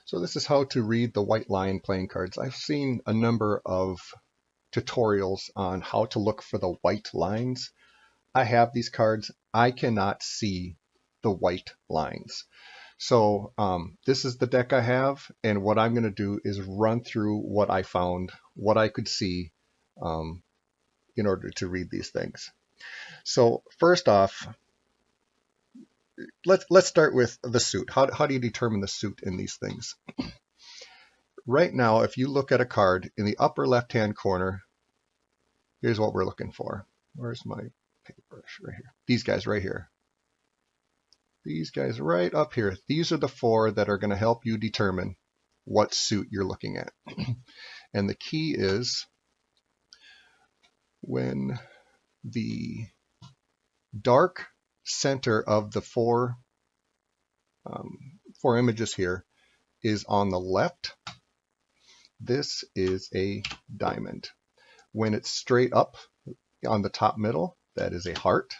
So this is how to read the white line playing cards. I've seen a number of tutorials on how to look for the white lines. I have these cards. I cannot see the white lines. So this is the deck I have, and what I'm going to do is run through what I found, what I could see in order to read these things. So first off, let's start with the suit. How do you determine the suit in these things? Right now, if you look at a card in the upper left-hand corner, here's what we're looking for. Where's my paintbrush? Right here. These guys right here. These guys right up here. These are the four that are going to help you determine what suit you're looking at. And the key is when the dark center of the four images here is on the left, this is a diamond. When it's straight up on the top middle, that is a heart.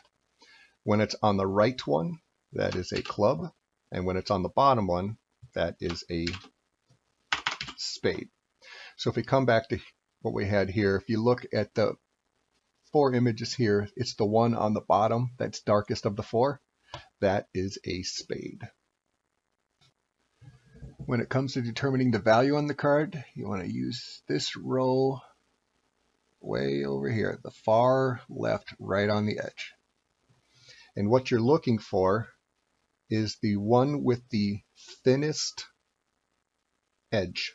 When it's on the right one, that is a club. And when it's on the bottom one, that is a spade. So if we come back to what we had here, if you look at the four images here, it's the one on the bottom that's darkest of the four. That is a spade. When it comes to determining the value on the card, you want to use this row way over here, the far left, right on the edge. And what you're looking for is the one with the thinnest edge.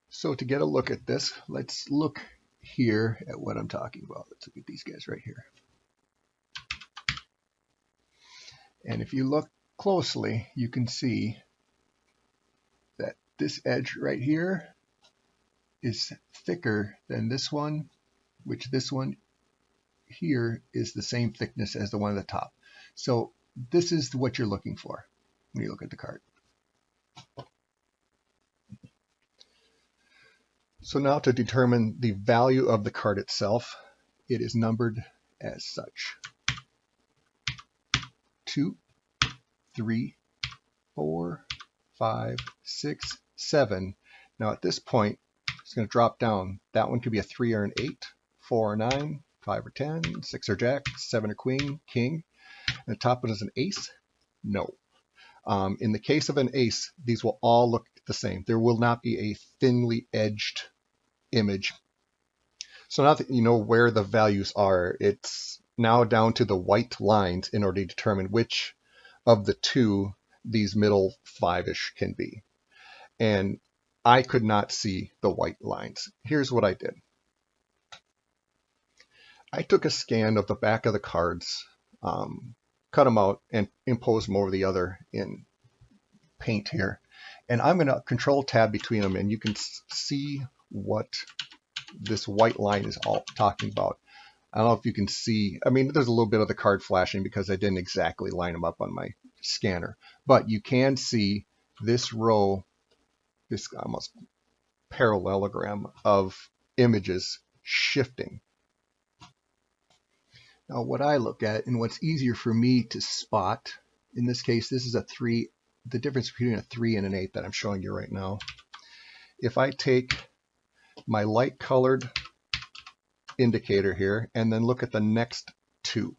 So to get a look at this, let's look here at what I'm talking about. Let's look at these guys right here. And if you look closely, you can see that this edge right here is thicker than this one, which this one here is the same thickness as the one at the top. So this is what you're looking for when you look at the card. So now to determine the value of the card itself, it is numbered as such. 2, 3, 4, 5, 6, 7. Now at this point, it's going to drop down. That one could be a 3 or an 8, 4 or 9, 5 or 10, 6 or jack, 7 or queen, king. And the top one is an ace? No. In the case of an ace, these will all look the same. There will not be a thinly edged image. So now that you know where the values are, it's now down to the white lines in order to determine which of the two these middle five-ish can be. And I could not see the white lines. Here's what I did. I took a scan of the back of the cards, cut them out, and impose them over the other in paint here. And I'm going to control tab between them, and you can see what this white line is all talking about. I don't know if you can see, I mean, there's a little bit of the card flashing because I didn't exactly line them up on my scanner, but you can see this row, this almost parallelogram of images shifting. Now what I look at, and what's easier for me to spot, in this case, this is a 3, the difference between a 3 and an 8 that I'm showing you right now. If I take my light colored indicator here and then look at the next two,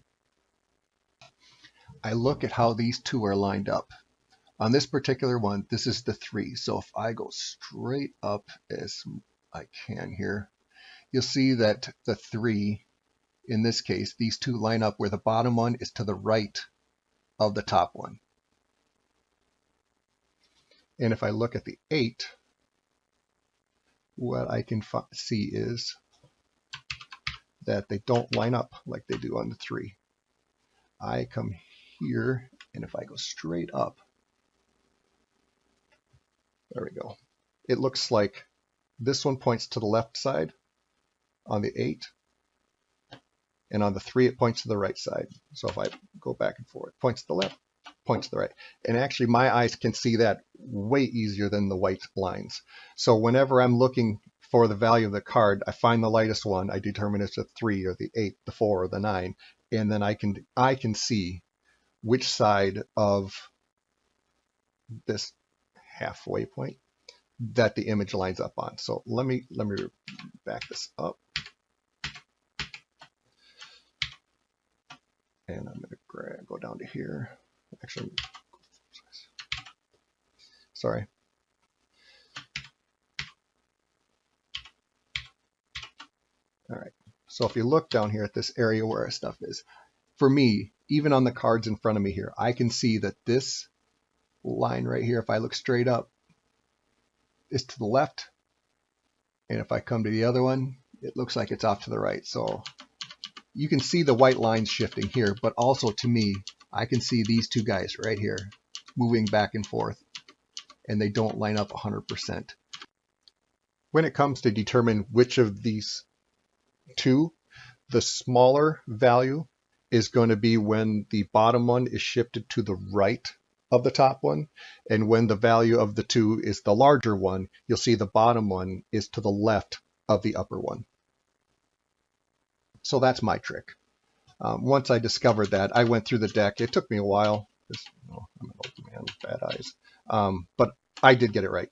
I look at how these two are lined up. On this particular one, this is the 3. So if I go straight up as I can here, you'll see that the 3, in this case, these two line up where the bottom one is to the right of the top one. And if I look at the 8, what I can see is that they don't line up like they do on the 3. I come here, and if I go straight up, there we go. It looks like this one points to the left side on the 8, and on the 3 it points to the right side. So if I go back and forth, points to the left, points to the right. And actually my eyes can see that way easier than the white lines. So whenever I'm looking for the value of the card, I find the lightest one, I determine it's a 3 or the 8, the 4 or the 9, and then I can see which side of this halfway point that the image lines up on. So let me back this up. And I'm going to go down to here. Actually, sorry. All right. So if you look down here at this area where our stuff is, for me, even on the cards in front of me here, I can see that this line right here, if I look straight up, is to the left. And if I come to the other one, it looks like it's off to the right. So you can see the white lines shifting here, but also to me, I can see these two guys right here moving back and forth, and they don't line up 100%. When it comes to determine which of these two, the smaller value is going to be when the bottom one is shifted to the right of the top one, and when the value of the two is the larger one, you'll see the bottom one is to the left of the upper one. So that's my trick. Once I discovered that, I went through the deck. It took me a while, because I'm an old man with bad eyes, but I did get it right.